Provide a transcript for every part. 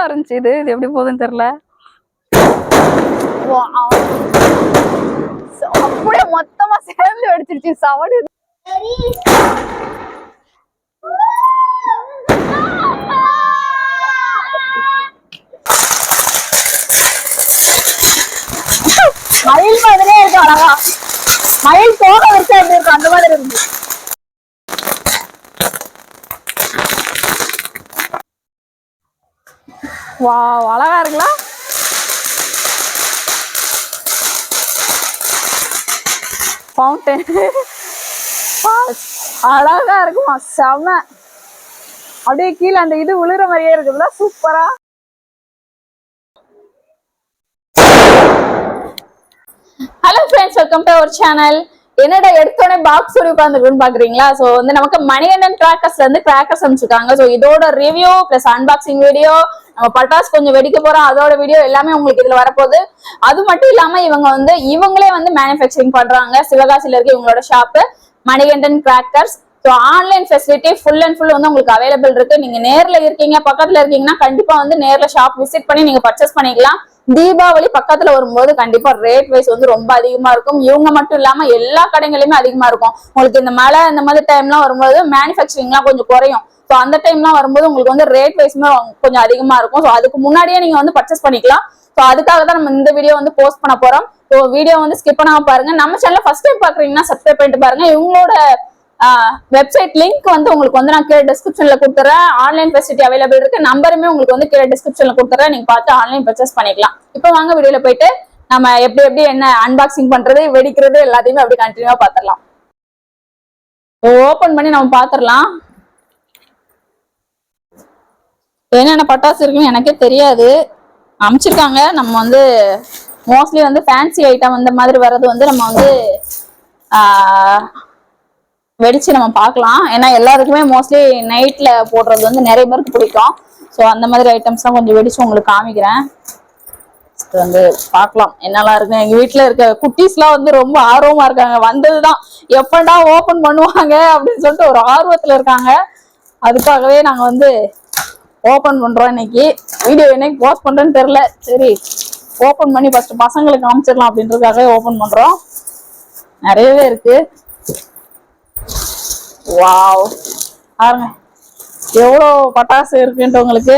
இருந்துச்சு. இது எப்படி போகுதுன்னு தெரியல. அப்படியே மொத்தமா சேர்ந்து வெடிச்சிருச்சு. சவடு மயில் மாதிரியே இருக்கு. அழகா மயில் போக வச்சு அப்படி இருக்கும். அந்த மாதிரி இருக்கு. வாவ், அழகா இருக்குல்ல. ஃபவுண்டன் அழகா இருக்குமா, செம. அப்படியே கீழே அந்த இது விழுற மாதிரியே இருக்குல்ல, சூப்பரா. Hello friends, welcome to our channel. என்னடா எடுத்தோடனே பாக்ஸ் சொல்லி உட்காந்துருக்குன்னு பாக்குறீங்களா? ஸோ வந்து நமக்கு மணிகண்டன் கிராக்கர்ஸ்ல இருந்து கிராக்கர்ஸ் அனுப்பிச்சிருக்காங்க. ஸோ இதோட ரிவ்யூ பிளஸ் அன்பாக்சிங் வீடியோ, நம்ம பட்டாசு கொஞ்சம் வெடிக்க போறோம், அதோட வீடியோ எல்லாமே உங்களுக்கு இதுல வரப்போகுது. அது மட்டும் இல்லாம இவங்களே வந்து மேனுஃபேக்சரிங் பண்றாங்க. சிவகாசியில இருக்கு இவங்களோட shop, Manikandan crackers. So online facility full and full வந்து உங்களுக்கு அவைலபிள் இருக்கு. நீங்க நேர்ல இருக்கீங்க, பக்கத்துல இருக்கீங்கன்னா கண்டிப்பா வந்து நேர்ல ஷாப் விசிட் பண்ணி நீங்க பர்ச்சேஸ் பண்ணிக்கலாம். தீபாவளி பக்கத்துல வரும்போது கண்டிப்பா ரேட் வைஸ் வந்து ரொம்ப அதிகமா இருக்கும். இவங்க மட்டும் இல்லாம எல்லா கடைகளுமே அதிகமா இருக்கும். உங்களுக்கு இந்த மழை இந்த மாதிரி டைம்லாம் வரும்போது மேனுஃபேக்சரிங்லாம் கொஞ்சம் குறையும். ஸோ அந்த டைம்லாம் வரும்போது உங்களுக்கு வந்து ரேட் வைஸ்மே கொஞ்சம் அதிகமா இருக்கும். ஸோ அதுக்கு முன்னாடியே நீங்க வந்து பர்ச்சேஸ் பண்ணிக்கலாம். ஸோ அதுக்காக தான் நம்ம இந்த வீடியோ வந்து போஸ்ட் பண்ண போறோம். ஸோ வீடியோ வந்து ஸ்கிப் பண்ணாம பாருங்க. நம்ம சேனல் ஃபர்ஸ்ட் டைம் பாக்குறீங்கன்னா சப்ஸ்கிரைப் பண்ணிட்டு பாருங்க. இவங்களோட வெப்சைட் லிங்க் வந்து உங்களுக்கு வந்து நான் கீழே டிஸ்கிரிப்ஷன்ல கொடுத்துறேன். ஆன்லைன் ஃபெசிலிட்டி அவைலபிள் இருக்கு. நம்பருமே உங்களுக்கு வந்து கீழே டிஸ்கிரிப்ஷன்ல கொடுத்துறேன். நீங்க பார்த்து ஆன்லைன் பர்ச்சேஸ் பண்ணிக்கலாம். இப்போ வாங்க வீடியோல போயிட்டு நம்ம எப்படி என்ன அன்பாக்சிங் பண்றது, வெடிக்கிறது எல்லாத்தையுமே அப்படி கண்டினியூவா பாத்திரலாம். ஓபன் பண்ணி நம்ம பாத்திரலாம். என்னென்ன பட்டாசு இருக்குன்னு எனக்கே தெரியாது. அமைச்சிருக்காங்க. நம்ம வந்து மோஸ்ட்லி வந்து ஃபேன்சி ஐட்டம் அந்த மாதிரி வர்றது வந்து நம்ம வந்து வெடிச்சு நம்ம பார்க்கலாம். ஏன்னா எல்லாருக்குமே மோஸ்ட்லி நைட்ல போடுறது வந்து நிறைய பேருக்கு பிடிக்கும். ஸோ அந்த மாதிரி ஐட்டம்ஸ் தான் கொஞ்சம் வெடிச்சு உங்களுக்கு காமிக்கிறேன். வந்து பார்க்கலாம் என்னெல்லாம் இருக்கு. எங்க வீட்டுல இருக்க குட்டீஸ்லாம் வந்து ரொம்ப ஆர்வமா இருக்காங்க. வந்ததுதான் எப்படா ஓபன் பண்ணுவாங்க அப்படின்னு சொல்லிட்டு ஒரு ஆர்வத்துல இருக்காங்க. அதுக்காகவே நாங்க வந்து ஓபன் பண்றோம். இன்னைக்கு வீடியோ என்னைக்கு போஸ்ட் பண்றேன்னு தெரியல. சரி ஓபன் பண்ணி ஃபர்ஸ்ட் பசங்களுக்கு காமிச்சிடலாம் அப்படின்றதுக்காகவே ஓபன் பண்றோம். நிறையவே இருக்கு. வாவ், பாருங்க எவ்வளோ பட்டாசு இருக்குன்ட்டு. உங்களுக்கு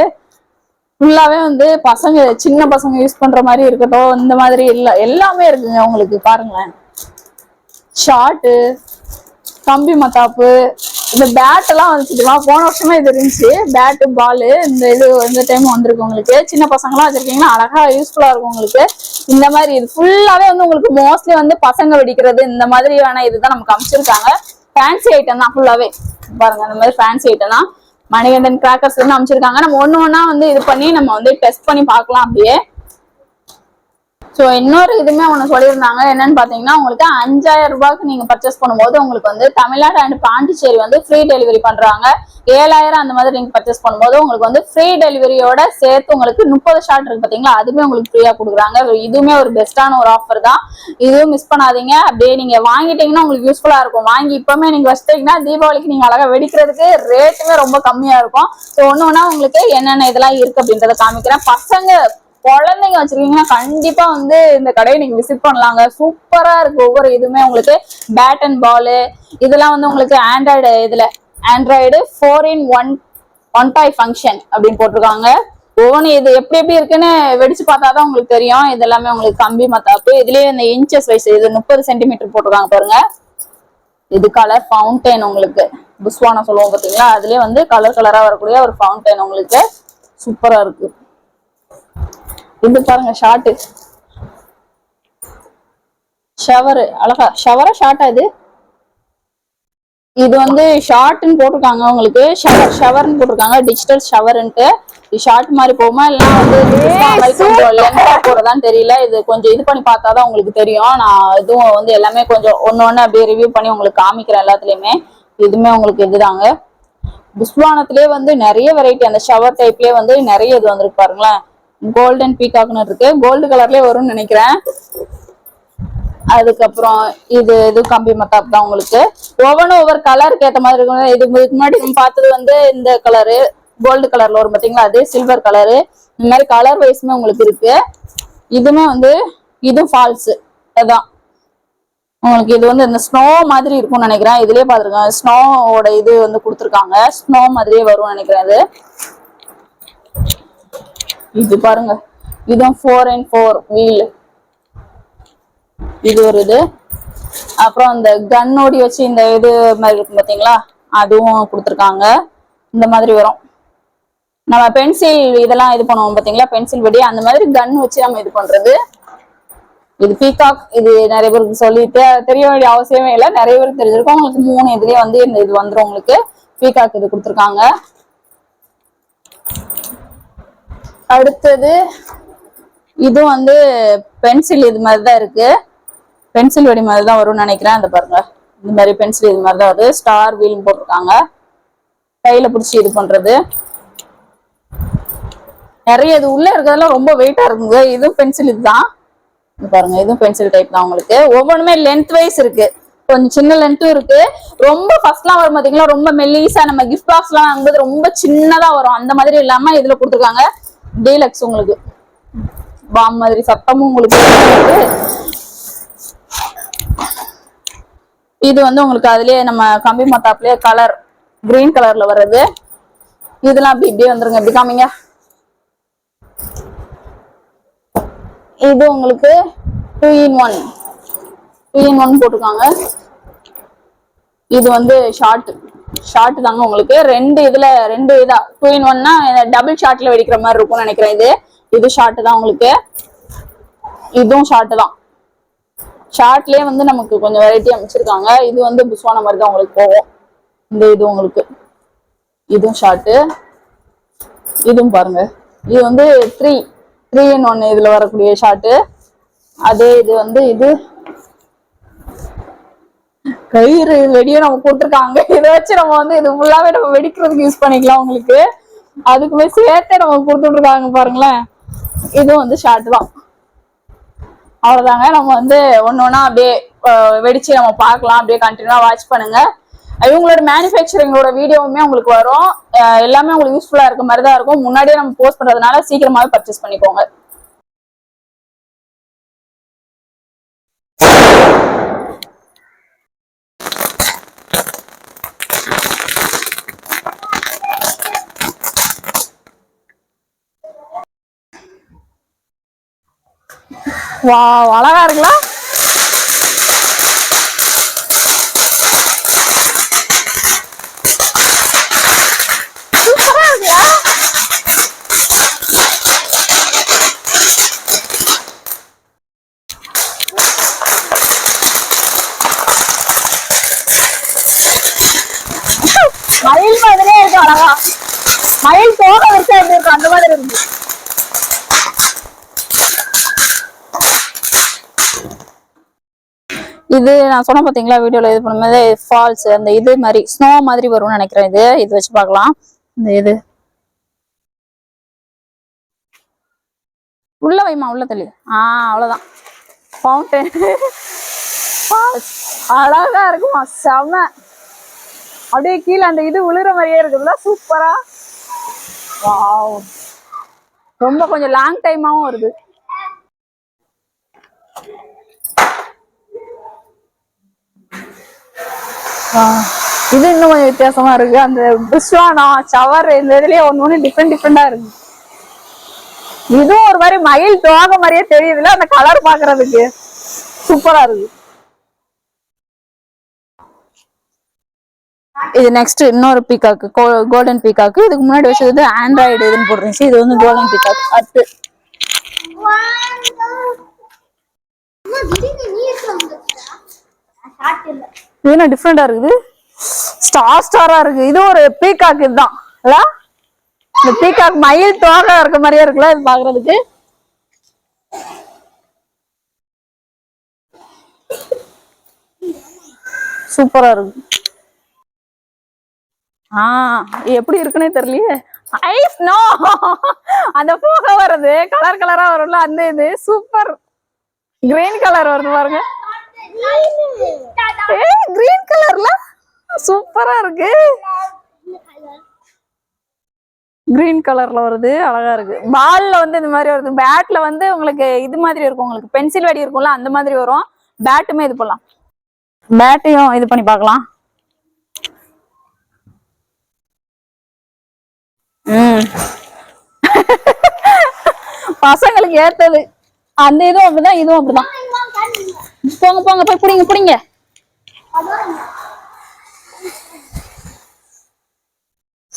ஃபுல்லாவே வந்து பசங்க, சின்ன பசங்க யூஸ் பண்ற மாதிரி இருக்கட்டும், இந்த மாதிரி எல்லாமே இருக்குங்க. உங்களுக்கு பாருங்களேன், ஷார்ட்டு, கம்பி மத்தாப்பு, இந்த பேட் எல்லாம் வந்துச்சுமா. போன வருஷமே இது இருந்துச்சு, பேட்டு பாலு. இந்த டைம் வந்திருக்கு. உங்களுக்கு சின்ன பசங்களாம் வச்சிருக்கீங்கன்னா அழகா யூஸ்ஃபுல்லா இருக்கும் உங்களுக்கு. இந்த மாதிரி இது ஃபுல்லாவே வந்து உங்களுக்கு மோஸ்ட்லி வந்து பசங்க வெடிக்கிறது இந்த மாதிரியான இதுதான் நமக்கு அமைச்சிருக்காங்க. ஃபேன்சி ஐட்டம் தான் ஃபுல்லாவே. பாருங்க அந்த மாதிரி ஃபேன்சி ஐட்டம் தான் மணிகண்டன் கிராக்கர்ஸ் வந்து அமைச்சிருக்காங்க. நம்ம ஒண்ணா வந்து இது பண்ணி நம்ம வந்து டெஸ்ட் பண்ணி பார்க்கலாம் அப்படியே. ஸோ இன்னொரு இதுவுமே ஒன்று சொல்லியிருந்தாங்க. என்னன்னு பார்த்தீங்கன்னா, உங்களுக்கு 5000 ரூபாய்க்கு நீங்க பர்ச்சேஸ் பண்ணும்போது உங்களுக்கு வந்து தமிழ்நாடு அண்ட் பாண்டிச்சேரி வந்து ஃப்ரீ டெலிவரி பண்றாங்க. 7000 அந்த மாதிரி நீங்க பர்ச்சேஸ் பண்ணும்போது உங்களுக்கு வந்து ஃப்ரீ டெலிவரியோட சேர்த்து உங்களுக்கு 30 ஷாட் இருக்கு பாத்தீங்களா, அதுவுமே உங்களுக்கு ஃப்ரீயா கொடுக்குறாங்க. இதுவுமே ஒரு பெஸ்டான ஒரு ஆஃபர் தான். இதுவும் மிஸ் பண்ணாதீங்க. அப்படியே நீங்க வாங்கிட்டீங்கன்னா உங்களுக்கு யூஸ்ஃபுல்லா இருக்கும். வாங்கி இப்பவுமே நீங்க வச்சிட்டீங்கன்னா தீபாவளிக்கு நீங்க அழகா வெடிக்கிறதுக்கு ரேட்டுமே ரொம்ப கம்மியா இருக்கும். ஸோ ஒண்ணு உங்களுக்கு என்னென்ன இதெல்லாம் இருக்கு அப்படின்றத காமிக்கிறேன். பசங்க குழந்தைங்க வச்சிருக்கீங்கன்னா கண்டிப்பா வந்து இந்த கடையை நீங்க விசிட் பண்ணலாங்க. சூப்பரா இருக்கு. ஒவ்வொரு இதுவுமே உங்களுக்கு பேட் அண்ட் பாலு இதெல்லாம் வந்து உங்களுக்கு ஆண்ட்ராய்டு 4-in-1 டாய் ஃபங்க்ஷன் அப்படின்னு போட்டிருக்காங்க. ஒவ்வொன்று இது எப்படி இருக்குன்னு வெடிச்சு பார்த்தாதான் உங்களுக்கு தெரியும். இது எல்லாமே உங்களுக்கு கம்பி மத்தாப்பு. இதுலயே இந்த இன்ச்சஸ் வைஸ் இது 30 சென்டிமீட்டர் போட்டிருக்காங்க பாருங்க. இது கலர் ஃபவுண்டைன், உங்களுக்கு புஸ்வானம் சொல்லுவோம் பாத்தீங்களா, அதுலயே வந்து கலர் கலரா வரக்கூடிய ஒரு ஃபவுண்டைன் உங்களுக்கு சூப்பரா இருக்கு. இது பாருங்க ஷார்ட் ஷவர், அழகா ஷவரா ஷார்ட்டா இது வந்து ஷார்ட்னு போட்டிருக்காங்க. உங்களுக்கு ஷவர்னு போட்டிருக்காங்க, டிஜிட்டல் ஷவர்ன்ட்டு. ஷார்ட் மாதிரி போகுமா இல்லைன்னா வந்து கொஞ்சம் லென்த்தா போறதான்னு தெரியல. இது கொஞ்சம் இது பண்ணி பார்த்தாதான் உங்களுக்கு தெரியும். நான் இதுவும் வந்து எல்லாமே கொஞ்சம் ஒன்னு அப்படியே ரிவ்யூ பண்ணி உங்களுக்கு காமிக்கிறேன் எல்லாத்துலயுமே. இதுவுமே உங்களுக்கு இதுதாங்க. புஸ்வானத்திலேயே வந்து நிறைய வெரைட்டி, அந்த ஷவர் டைப்லயே வந்து நிறைய இது வந்துருக்கு பாருங்களேன். கோல்டன் பீகாக்னு இருக்கு, கோல்டு கலர்லயே வரும்னு நினைக்கிறேன். அதுக்கப்புறம் இது கம்பி மத்தாப் தான். உங்களுக்கு ஒவ்வொரு கலருக்கு ஏற்ற மாதிரி இருக்கும். இதுக்கு முன்னாடி நம்ம பார்த்தது வந்து இந்த கலரு கோல்டு கலர்ல வரும் பாத்தீங்களா, அது சில்வர் கலரு. இந்த மாதிரி கலர் வைஸ்மே உங்களுக்கு இருக்கு. இதுமே வந்து இதுவும் ஃபால்ஸ் அதான் உங்களுக்கு. இது வந்து இந்த ஸ்னோ மாதிரி இருக்கும்னு நினைக்கிறேன். இதுலயே பாத்துருக்கேன் ஸ்னோவோட இது வந்து கொடுத்துருக்காங்க. ஸ்னோ மாதிரியே வரும்னு நினைக்கிறேன். இது பாருங்க, இதுவும் 4x4 வீல். இது ஒரு இது. அப்புறம் இந்த கன்னோடி வச்சு இந்த இது மாதிரி இருக்கும் பாத்தீங்களா, அதுவும் கொடுத்துருக்காங்க. இந்த மாதிரி வரும். நம்ம பென்சில் இதெல்லாம் இது பண்ணுவோம் பாத்தீங்களா, பென்சில் வெடி அந்த மாதிரி கன் வச்சு நம்ம இது பண்றது. இது பீகாக். இது நிறைய பேருக்கு சொல்லிட்டு தெரிய வேண்டிய அவசியமே இல்லை, நிறைய பேருக்கு தெரிஞ்சிருக்கும். உங்களுக்கு 3 இதுலயே வந்து இந்த இது வந்துடும் உங்களுக்கு. பீகாக் இது கொடுத்துருக்காங்க. அடுத்தது இது வந்து பென்சில் இது மாதிரிதான் இருக்கு. பென்சில் வெடி மாதிரி தான் வரும்னு நினைக்கிறேன். அந்த பாருங்க, இந்த மாதிரி பென்சில் இது மாதிரி தான் வருது. ஸ்டார் வீல் போட்டிருக்காங்க. கையில பிடிச்சி இது பண்றது. நிறைய இது உள்ள இருக்கிறதெல்லாம் ரொம்ப வெயிட்டா இருக்குங்க. இதுவும் பென்சில் இதுதான் பாருங்க. இதுவும் பென்சில் டைப் தான் உங்களுக்கு. ஒவ்வொன்றுமே லென்த் வைஸ் இருக்கு. கொஞ்சம் சின்ன லென்த்தும் இருக்கு. ரொம்ப ஃபர்ஸ்ட்லாம் வரும் பாத்தீங்களா, ரொம்ப மெல்லிசா நம்ம கிஃப்ட் பாக்ஸ் எல்லாம் வாங்கும்போது ரொம்ப சின்னதா வரும். அந்த மாதிரி இல்லாம இதுல கொடுத்துருக்காங்க டீலக்ஸ். உங்களுக்கு பாம் மாதிரி சத்தமும் உங்களுக்கு. இது வந்து உங்களுக்கு அதுலயே நம்ம கம்பி மத்தாப்லயே கலர் கிரீன் கலர்ல வர்றது. இதெல்லாம் அப்படி இப்படியே வந்துருங்க. எப்படி காமிங்க. இது உங்களுக்கு 2 in 1 போட்டிருக்காங்க. இது வந்து ஷார்ட் தாங்க உங்களுக்கு. ரெண்டு இதா 2 in 1னா டபுள் ஷார்ட்ல வெடிக்கிற மாதிரி இருக்கும்னு நினைக்கிறேன். இது ஷார்ட் தான் உங்களுக்கு. இதுவும் ஷார்ட் தான். ஷார்ட்லயே வந்து நமக்கு கொஞ்சம் வெரைட்டி அமைச்சிருக்காங்க. இது வந்து புஷ்வான மாதிரி தான் உங்களுக்கு போகும். இந்த இது உங்களுக்கு இதுவும் ஷார்ட். இதுவும் பாருங்க, இது வந்து 3 in 1 இதுல வரக்கூடிய ஷார்ட். அதே இது வந்து இது கயிறு வெடியும் நம்ம போட்டிருக்காங்க. இதை வச்சு நம்ம வந்து இது ஃபுல்லாவே நம்ம வெடிக்கிறதுக்கு யூஸ் பண்ணிக்கலாம். உங்களுக்கு அதுக்குமே சேர்த்தே நம்ம கொடுத்துட்டு இருக்காங்க பாருங்களேன். இதுவும் வந்து ஷார்ட் தான். அவ்வளவுதாங்க. நம்ம வந்து ஒன்னொன்னா அப்படியே வெடிச்சு நம்ம பார்க்கலாம். அப்படியே கண்டினியூவா வாட்ச் பண்ணுங்க. இவங்களோட மேனுஃபேக்சரிங்கோட வீடியோவுமே உங்களுக்கு வரும். எல்லாமே உங்களுக்கு யூஸ்ஃபுல்லா இருக்க மாதிரி தான் இருக்கும். முன்னாடியே நம்ம போஸ்ட் பண்றதுனால சீக்கிரமாவே பர்ச்சேஸ் பண்ணிக்கோங்க. வாவ், அழகா இருக்குல்ல. மயில் மாதிரியே இருக்கு. அழகா மயில் போக வச்சா எப்படி இருக்கும் அந்த மாதிரி இருக்கு. இது நான் சொன்ன பாத்தீங்களா வீடியோல இது பண்ணும்போது ஃபால்ஸ் அந்த இது மாதிரி ஸ்னோ மாதிரி வரும்னு நினைக்கிறேன். இது வச்சு பார்க்கலாம். இந்த இது உள்ள வைமா, உள்ள தள்ளி. அவ்வளவுதான். ஃபவுண்டன் ஃபால்ஸ் அழகா இருக்குமா, செம. அப்படியே கீழே அந்த இது விழுற மாதிரியே இருக்குதுல்ல, சூப்பரா. வாவ், ரொம்ப கொஞ்சம் லாங் டைமாவும் வருது. இது இன்னும் கொஞ்சம் வித்தியாசமா இருக்கு. அந்த புஷ்வானா சவர் இந்த இதுலயே ஒண்ணு டிஃப்ரெண்டா இருக்கு. இதுவும் ஒரு மாதிரி மயில் தோகை மாதிரியே தெரியுதுல, அந்த கலர் பாக்குறதுக்கு சூப்பரா இருக்கு. இது நெக்ஸ்ட் இன்னொரு பீகாக்கு, கோல்டன் பீகாக்கு. இதுக்கு முன்னாடி வச்சது ஆண்ட்ராய்டு இதுன்னு போட்டுருந்துச்சு. இது வந்து கோல்டன் பீகாக். அடுத்து இது என்ன டிஃப்ரெண்டா இருக்குது, ஸ்டாரா இருக்கு. இது ஒரு பீகாக். இதுதான் இந்த பீகாக் மயில் தோகை இருக்க மாதிரியே இருக்குல்ல இது பாக்குறதுக்கு. சூப்பரா இருக்கு. எப்படி இருக்குன்னே தெரியலையே. ஐஸ் நோ, அந்த புகை வருது கலர் கலரா வரும்ல, அந்த இது சூப்பர். கிரீன் கலர் வருது பாருங்க. கிரீன் கலர்ல சூப்பரா இருக்கு. கிரீன் கலர்ல வருது, அழகா இருக்கு. பால்ல வந்து இந்த மாதிரி வருது, பேட்ல வந்து உங்களுக்கு இது மாதிரி இருக்கும், உங்களுக்கு பென்சில் வடி இருக்கும்ல அந்த மாதிரி வரும். பேட்டுமே இது பண்ணலாம், பேட்டையும் இது பண்ணி பார்க்கலாம். பசங்களுக்கு ஏத்தது அந்த இதுவும் அப்படிதான், இதுவும் அப்படிதான். போங்க போங்க போய் புடிங்க புடிங்க.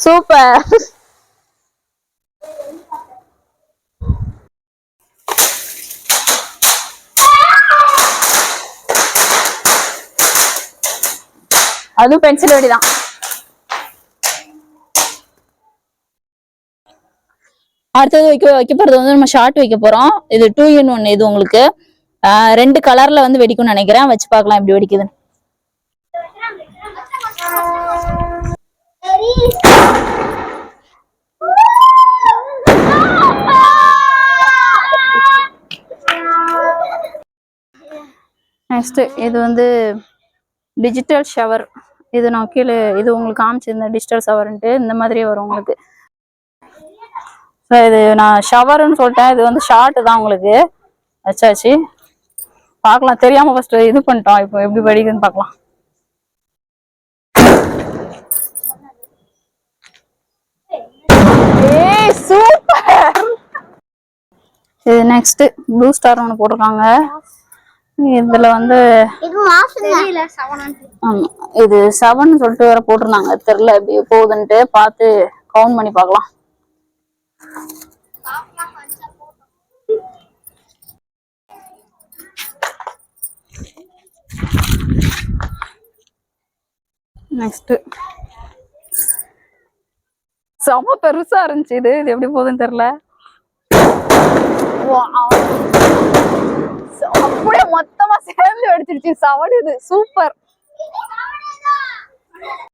சூப்பர். அதுவும் பென்சில் வடிதான். அடுத்தது வைக்க போறது வந்து நம்ம ஷார்ட் வைக்க போறோம். இது 2 in 1. இது உங்களுக்கு 2 கலர்ல வந்து வெடிக்கும்னு நினைக்கிறேன். வச்சு பார்க்கலாம் எப்படி வெடிக்குதுன்னு. நெக்ஸ்ட் இது வந்து டிஜிட்டல் ஷவர். இது நான் கீழே இது உங்களுக்கு காமிச்சிருந்தேன் டிஜிட்டல் ஷவர்ன்ட்டு. இந்த மாதிரியே வரும் உங்களுக்கு. இது நான் ஷவர்னு சொல்லிட்டேன், இது வந்து ஷார்ட் தான் உங்களுக்கு. வச்சாச்சு, பார்க்கலாம். தெரியாம ஃபர்ஸ்ட் இது பண்ணிட்டோம், இப்போ எப்படி வெடிக்குதுன்னு பார்க்கலாம். ஏய் சூப்பர். இது நெக்ஸ்ட் ப்ளூ ஸ்டார் ஒன்று போட்டிருக்காங்க. இதுல வந்து இது 7 சொல்லிட்டு வேற போட்டிருந்தாங்க, தெரியல எப்படி போகுதுன்ட்டு. பார்த்து கவுண்ட் பண்ணி பார்க்கலாம். நெக்ஸ்ட் செம பெருசா இருந்துச்சு. இது எப்படி போகுதுன்னு தெரியல. அப்படியே மொத்தமா சேர்ந்து வெடிச்சிருச்சு. 7 இது சூப்பர்.